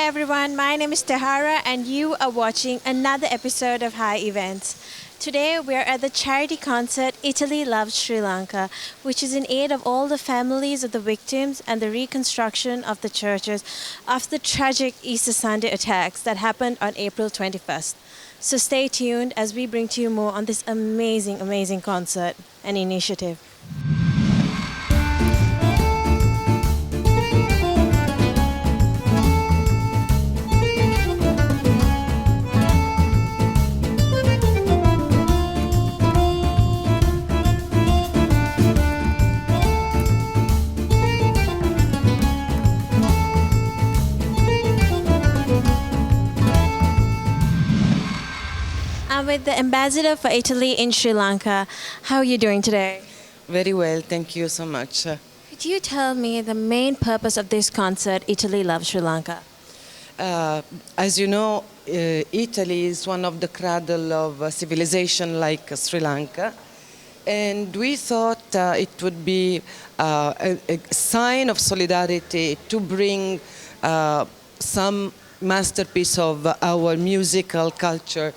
everyone, my name is Tahara and you are watching another episode of High Events. Today we are at the charity concert Italy Loves Sri Lanka, which is in aid of all the families of the victims and the reconstruction of the churches after the tragic Easter Sunday attacks that happened on April 21st. So stay tuned as we bring to you more on this amazing concert and initiative. I'm with the ambassador for Italy in Sri Lanka. How are you doing today? Very well, thank you so much. Could you tell me the main purpose of this concert, Italy Loves Sri Lanka? As you know, Italy is one of the cradle of civilization like Sri Lanka. And we thought it would be a sign of solidarity to bring some masterpiece of our musical culture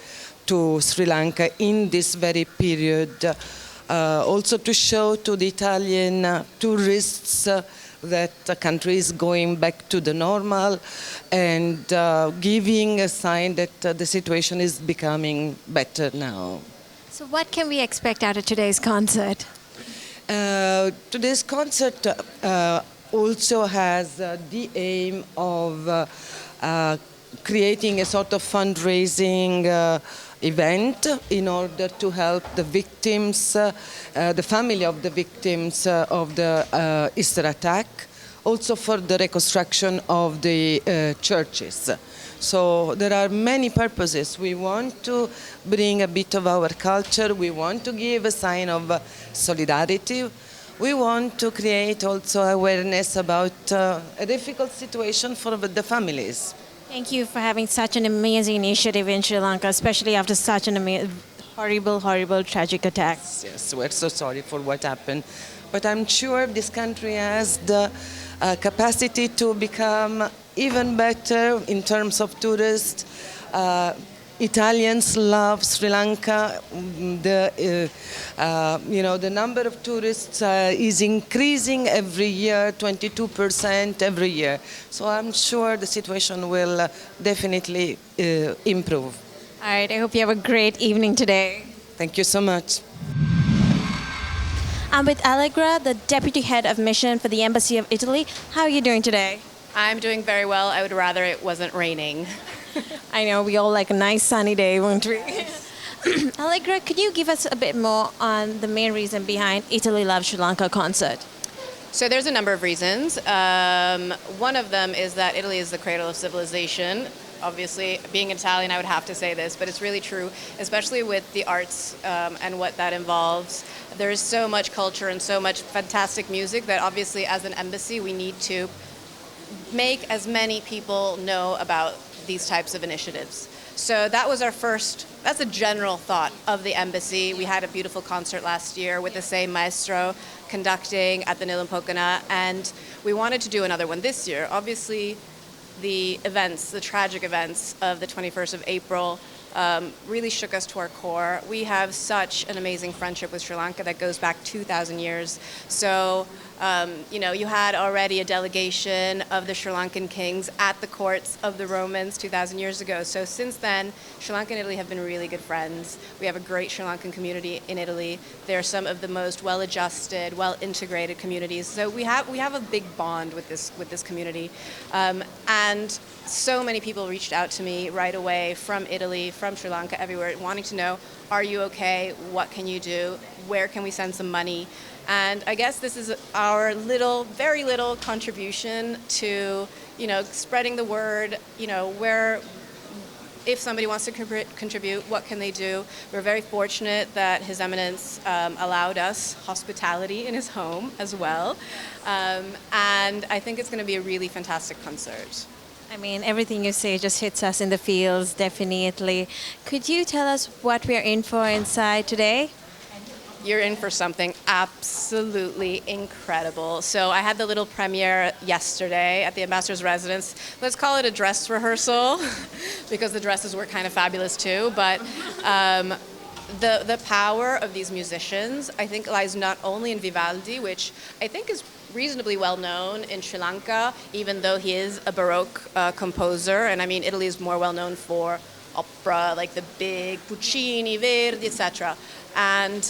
to Sri Lanka in this very period. Also to show to the Italian tourists that the country is going back to the normal and giving a sign that the situation is becoming better now. So what can we expect out of today's concert? Today's concert also has the aim of creating a sort of fundraising event in order to help the victims, the family of the victims of the Easter attack, also for the reconstruction of the churches. So there are many purposes. We want to bring a bit of our culture. We want to give a sign of solidarity. We want to create also awareness about a difficult situation for the families. Thank you for having such an amazing initiative in Sri Lanka, especially after such an horrible, tragic attack. Yes, we're so sorry for what happened. But I'm sure this country has the capacity to become even better in terms of tourists. Italians love Sri Lanka. The number of tourists is increasing every year, 22% every year. So I'm sure the situation will definitely improve. All right, I hope you have a great evening today. Thank you so much. I'm with Allegra, the Deputy Head of Mission for the Embassy of Italy. How are you doing today? I'm doing very well. I would rather it wasn't raining. I know, we all like a nice sunny day, won't we? Allegra, could you give us a bit more on the main reason behind Italy Loves Sri Lanka concert? So there's a number of reasons. One of them is that Italy is the cradle of civilization. Obviously, being Italian, I would have to say this, but it's really true, especially with the arts and what that involves. There's so much culture and so much fantastic music that obviously as an embassy, we need to make as many people know about these types of initiatives. So that was that's a general thought of the embassy. We had a beautiful concert last year with the same maestro conducting at the Nilumpokana, and we wanted to do another one this year. Obviously, the tragic events of the 21st of April really shook us to our core. We have such an amazing friendship with Sri Lanka that goes back 2,000 years. So, you had already a delegation of the Sri Lankan kings at the courts of the Romans 2,000 years ago. So since then, Sri Lanka and Italy have been really good friends. We have a great Sri Lankan community in Italy. They're some of the most well-adjusted, well-integrated communities. So we have a big bond with this community. And so many people reached out to me right away from Italy, from Sri Lanka, everywhere, wanting to know, are you okay? What can you do? Where can we send some money? And I guess this is our very little contribution to, spreading the word, where, if somebody wants to contribute, what can they do? We're very fortunate that His Eminence allowed us hospitality in his home as well. And I think it's going to be a really fantastic concert. I mean, everything you say just hits us in the feels, definitely. Could you tell us what we're in for inside today? you're in for something absolutely incredible. So I had the little premiere yesterday at the ambassador's residence. Let's call it a dress rehearsal because the dresses were kind of fabulous too. But the power of these musicians, I think, lies not only in Vivaldi, which I think is reasonably well known in Sri Lanka, even though he is a Baroque composer. And I mean, Italy is more well known for opera, like the big Puccini, Verdi, etc. And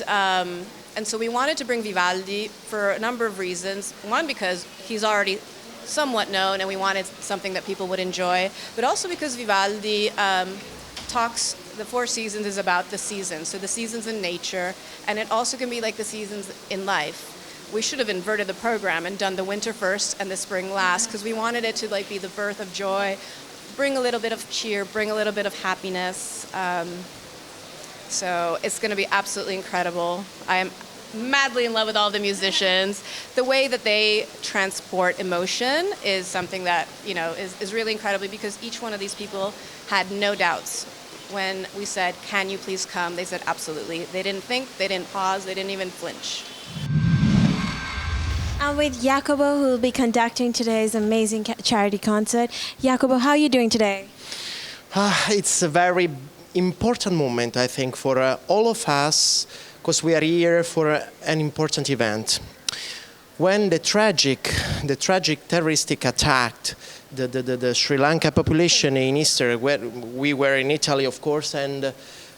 so we wanted to bring Vivaldi for a number of reasons. One, because he's already somewhat known and we wanted something that people would enjoy, but also because Vivaldi the Four Seasons is about the seasons, so the seasons in nature, and it also can be like the seasons in life. We should have inverted the program and done the winter first and the spring last, because we wanted it to like be the birth of joy, bring a little bit of cheer, bring a little bit of happiness. So it's going to be absolutely incredible. I am madly in love with all the musicians. The way that they transport emotion is something that, is really incredible, because each one of these people had no doubts. When we said, can you please come? They said, absolutely. They didn't think, they didn't pause, they didn't even flinch. I'm with Jacopo, who will be conducting today's amazing charity concert. Jacopo, how are you doing today? It's a very important moment, I think, for all of us, because we are here for an important event. When the tragic terroristic attack the Sri Lanka population in Easter, where we were in Italy, of course, and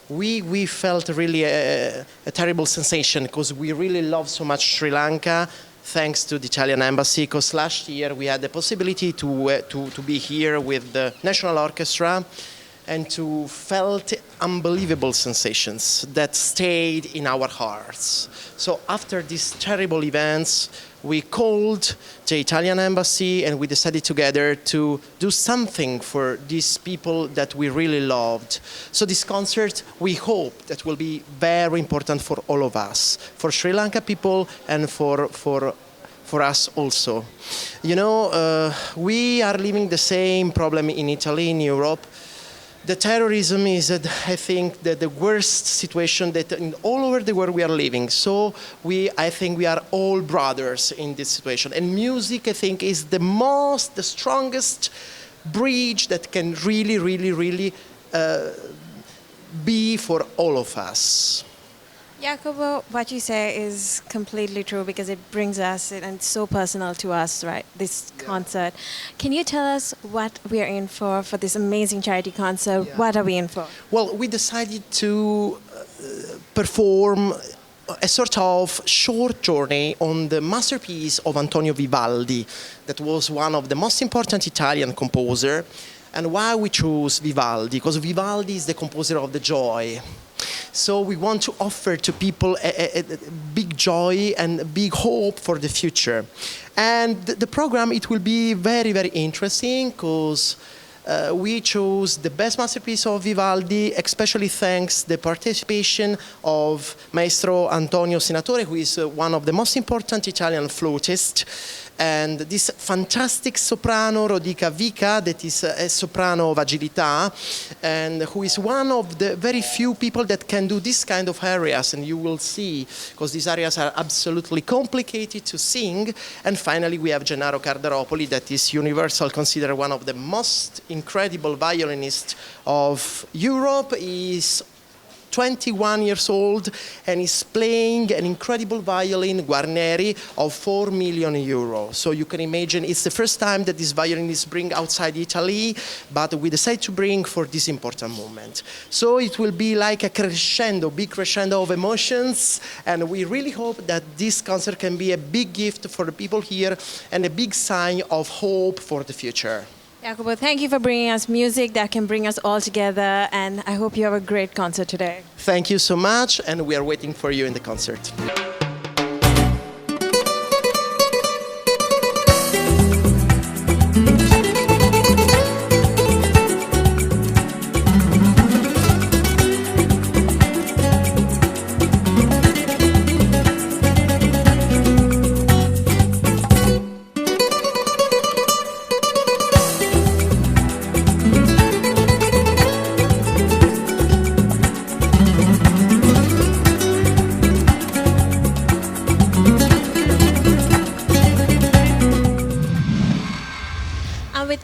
we felt really a terrible sensation, because we really love so much Sri Lanka, thanks to the Italian embassy, because last year we had the possibility to be here with the National Orchestra and to felt unbelievable sensations that stayed in our hearts. So after these terrible events, we called the Italian embassy and we decided together to do something for these people that we really loved. So this concert, we hope that will be very important for all of us, for Sri Lanka people and for us also. We are living the same problem in Italy, in Europe. The terrorism is, I think, the worst situation that in all over the world we are living. So I think we are all brothers in this situation. And music, I think, is the strongest bridge that can really, really, really be for all of us. Jacopo, what you say is completely true, because it brings us, and it's so personal to us, right, this concert. Can you tell us what we are in for this amazing charity concert? Yeah. What are we in for? Well, we decided to perform a sort of short journey on the masterpiece of Antonio Vivaldi, that was one of the most important Italian composer. And why we chose Vivaldi? Because Vivaldi is the composer of the joy. So we want to offer to people a big joy and a big hope for the future. And the program, it will be very, very interesting, because we chose the best masterpiece of Vivaldi, especially thanks the participation of Maestro Antonio Senatore, who is one of the most important Italian flautists, and this fantastic soprano Rodica Vica, that is a soprano of agilità, and who is one of the very few people that can do this kind of areas, and you will see, because these areas are absolutely complicated to sing. And finally, we have Gennaro Cardaropoli, that is universal, considered one of the most incredible violinists of Europe. He's 21 years old and is playing an incredible violin, Guarneri, of 4 million euros. So you can imagine it's the first time that this violin is bring outside Italy, but we decided to bring for this important moment. So it will be like a crescendo, big crescendo of emotions, and we really hope that this concert can be a big gift for the people here and a big sign of hope for the future. Jacopo, thank you for bringing us music that can bring us all together, and I hope you have a great concert today. Thank you so much, and we are waiting for you in the concert.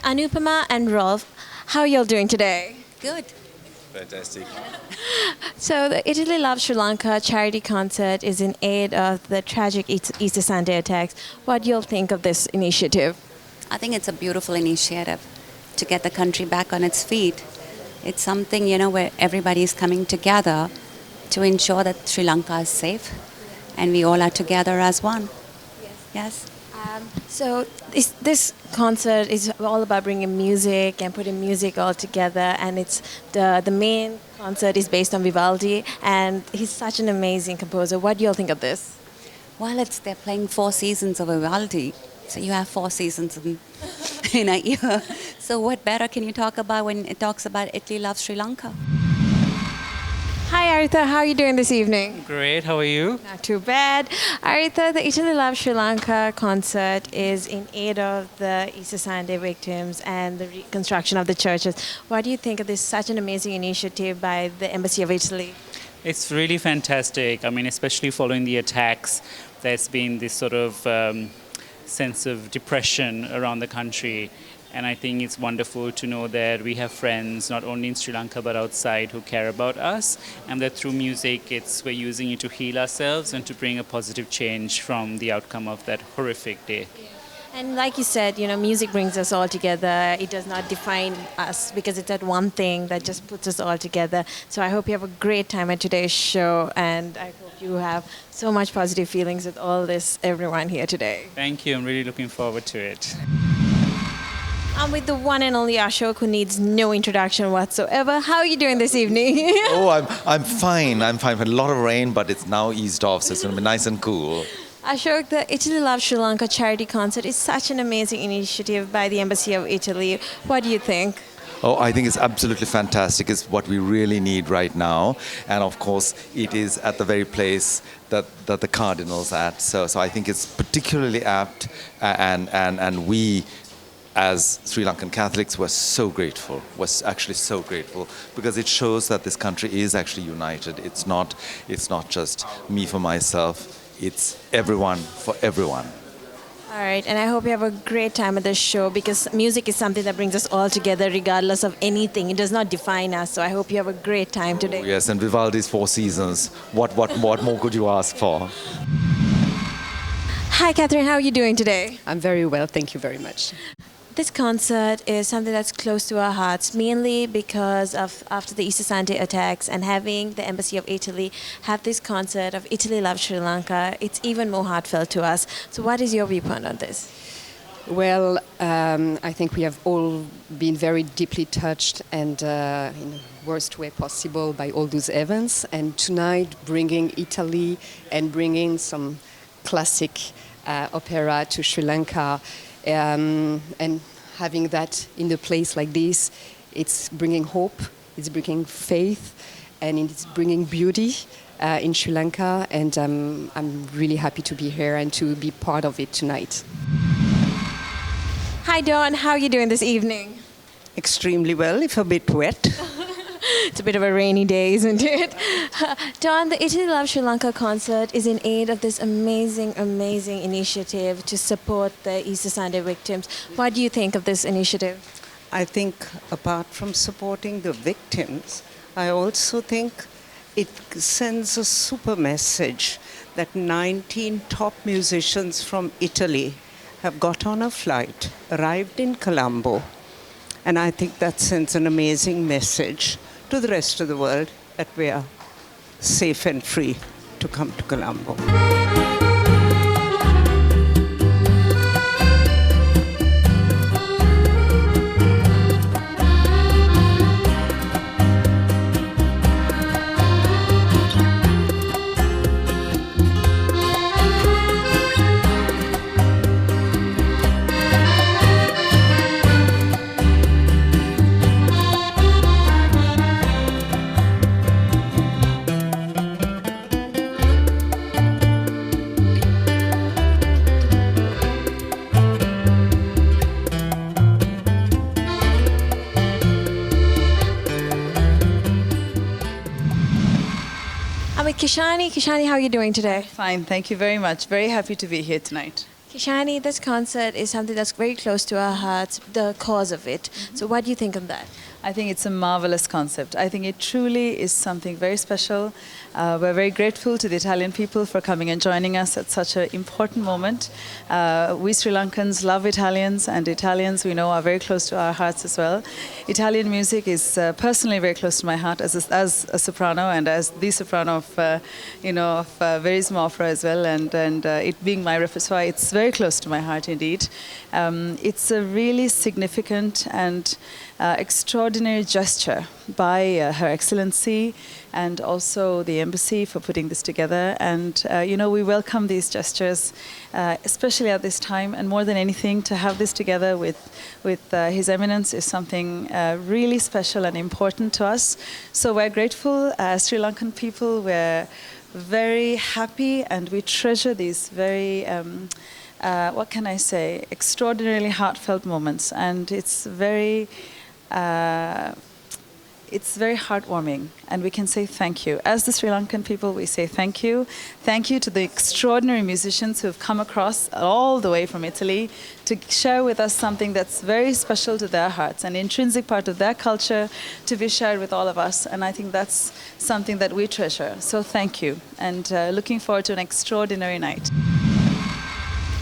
Anupama and Rolf. How are y'all doing today? Good. Fantastic. So the Italy Loves Sri Lanka charity concert is in aid of the tragic Easter Sunday attacks. What do y'all think of this initiative? I think it's a beautiful initiative to get the country back on its feet. It's something, where everybody is coming together to ensure that Sri Lanka is safe and we all are together as one. Yes. So this concert is all about bringing music and putting music all together, and it's the main concert is based on Vivaldi, and he's such an amazing composer. What do you all think of this? Well, they're playing 4 seasons of Vivaldi, so you have 4 seasons in a year. So what better can you talk about when it talks about Italy Loves Sri Lanka? Hi Aritha, how are you doing this evening? Great, how are you? Not too bad. Aritha, the Italy Loves Sri Lanka concert is in aid of the Easter Sunday victims and the reconstruction of the churches. What do you think of this such an amazing initiative by the Embassy of Italy? It's really fantastic. I mean, especially following the attacks, there's been this sort of sense of depression around the country. And I think it's wonderful to know that we have friends, not only in Sri Lanka but outside, who care about us, and that through music, we're using it to heal ourselves and to bring a positive change from the outcome of that horrific day. And like you said, music brings us all together. It does not define us because it's that one thing that just puts us all together. So I hope you have a great time at today's show, and I hope you have so much positive feelings with all this, everyone here today. Thank you. I'm really looking forward to it. I'm with the one and only Ashok, who needs no introduction whatsoever. How are you doing this evening? Oh, I'm fine. I'm fine. A lot of rain, but it's now eased off, so it's going to be nice and cool. Ashok, the Italy Loves Sri Lanka charity concert is such an amazing initiative by the Embassy of Italy. What do you think? Oh, I think it's absolutely fantastic. It's what we really need right now. And of course, it is at the very place that the Cardinal's at. So I think it's particularly apt, and we, as Sri Lankan Catholics, were so grateful, because it shows that this country is actually united. It's not just me for myself, it's everyone for everyone. All right, and I hope you have a great time at the show, because music is something that brings us all together regardless of anything. It does not define us, so I hope you have a great time today. Oh, yes, and Vivaldi's 4 seasons. What more could you ask for? Hi, Catherine, how are you doing today? I'm very well, thank you very much. This concert is something that's close to our hearts, mainly because of after the Easter Sunday attacks and having the Embassy of Italy have this concert of Italy Loves Sri Lanka, it's even more heartfelt to us. So what is your viewpoint on this? Well, I think we have all been very deeply touched and in the worst way possible by all those events. And tonight, bringing Italy and bringing some classic opera to Sri Lanka, and having that in a place like this, it's bringing hope, it's bringing faith, and it's bringing beauty in Sri Lanka. And I'm really happy to be here and to be part of it tonight. Hi, Dawn. How are you doing this evening? Extremely well, if a bit wet. It's a bit of a rainy day, isn't it? Dawn, the Italy Loves Sri Lanka concert is in aid of this amazing initiative to support the Easter Sunday victims. What do you think of this initiative? I think apart from supporting the victims, I also think it sends a super message that 19 top musicians from Italy have got on a flight, arrived in Colombo, and I think that sends an amazing message to the rest of the world that we are safe and free to come to Colombo. I'm with Kishani. Kishani, how are you doing today? Fine, thank you very much. Very happy to be here tonight. Kishani, this concert is something that's very close to our hearts, the cause of it. So what do you think of that? I think it's a marvelous concept. I think it truly is something very special. We're very grateful to the Italian people for coming and joining us at such an important moment. We Sri Lankans love Italians, and Italians we know are very close to our hearts as well. Italian music is personally very close to my heart as a soprano and as the soprano of Verismo opera as well, and it being my repertoire, it's very close to my heart indeed. It's a really significant and extraordinary gesture by Her Excellency and also the embassy for putting this together. And, we welcome these gestures, especially at this time. And more than anything, to have this together with His Eminence is something really special and important to us. So we're grateful as Sri Lankan people. We're very happy and we treasure these very extraordinarily heartfelt moments, and it's very heartwarming, and we can say thank you. As the Sri Lankan people, we say thank you. Thank you to the extraordinary musicians who have come across all the way from Italy to share with us something that's very special to their hearts, an intrinsic part of their culture to be shared with all of us. And I think that's something that we treasure. So thank you, and looking forward to an extraordinary night.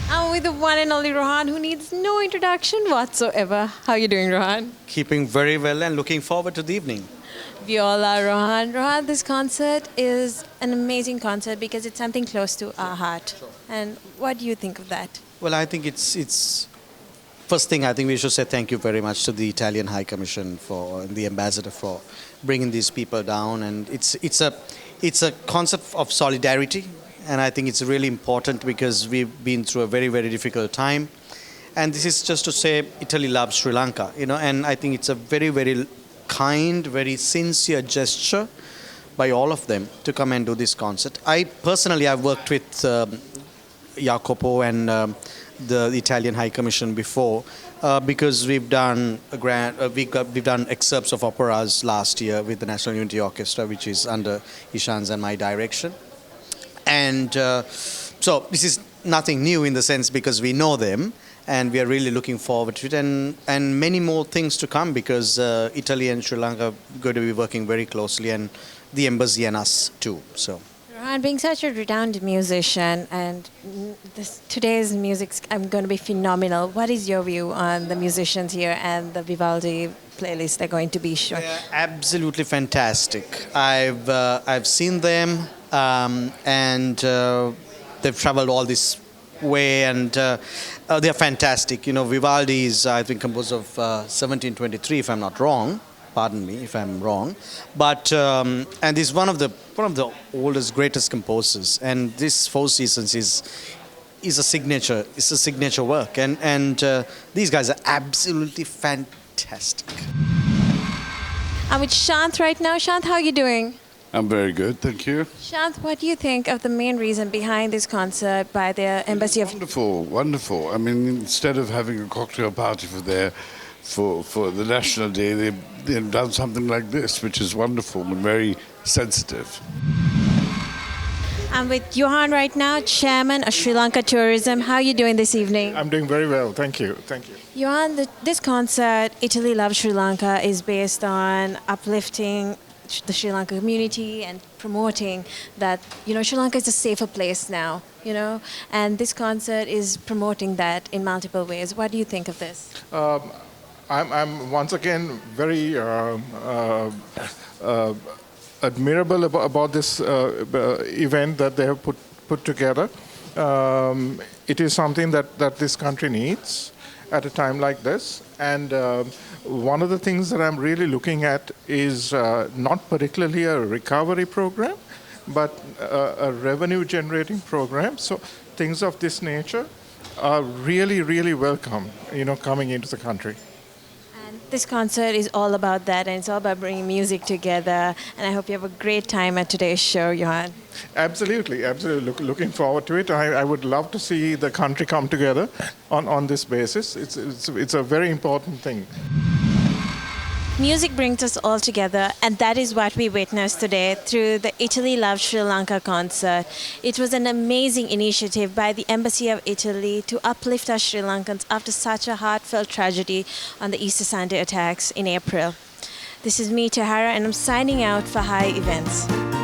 I'm with the one and only Rohan, who needs no introduction whatsoever. How are you doing, Rohan? Keeping very well and looking forward to the evening. We all are, Rohan. Rohan, this concert is an amazing concert because it's something close to our heart. Sure. And what do you think of that? Well, I think it's first thing, I think we should say thank you very much to the Italian High Commission and the ambassador for bringing these people down. And it's a concept of solidarity. And I think it's really important because we've been through a very, very difficult time. And this is just to say Italy loves Sri Lanka, and I think it's a very, very kind, very sincere gesture by all of them to come and do this concert. I've worked with Jacopo and the Italian High Commission before because we've done we've done excerpts of operas last year with the National Unity Orchestra, which is under Ishan's and my direction. And so this is nothing new in the sense because we know them and we are really looking forward to it, and many more things to come because Italy and Sri Lanka are going to be working very closely, and the embassy and us too. So. Rohan, being such a renowned musician, and today's music's going to be phenomenal. What is your view on the musicians here and the Vivaldi playlist they're going to be showing? They're absolutely fantastic. I've seen them. And they've traveled all this way, and they're fantastic. Vivaldi is, I think, composed of 1723, if I'm not wrong. Pardon me if I'm wrong. But and he's one of the oldest, greatest composers. And this Four Seasons is a signature. It's a signature work, and these guys are absolutely fantastic. I'm with Shant right now. Shant, how are you doing? I'm very good, thank you. Shant, what do you think of the main reason behind this concert by the Embassy of... Wonderful. I mean, instead of having a cocktail party for the National Day, they've done something like this, which is wonderful and very sensitive. I'm with Johan right now, Chairman of Sri Lanka Tourism. How are you doing this evening? I'm doing very well, thank you. Johan, this concert, Italy Loves Sri Lanka, is based on uplifting the Sri Lanka community and promoting that, Sri Lanka is a safer place now, and this concert is promoting that in multiple ways. What do you think of this? I'm once again very admirable about this event that they have put together. It is something that this country needs at a time like this, and one of the things that I'm really looking at is not particularly a recovery program, but a revenue generating program. So things of this nature are really, really welcome, coming into the country. And this concert is all about that, and it's all about bringing music together, and I hope you have a great time at today's show, Johan. Absolutely. Looking forward to it. I would love to see the country come together on this basis. It's a very important thing. Music brings us all together, and that is what we witnessed today through the Italy Loves Sri Lanka concert. It was an amazing initiative by the Embassy of Italy to uplift us Sri Lankans after such a heartfelt tragedy on the Easter Sunday attacks in April. This is me, Tahara, and I'm signing out for High Events.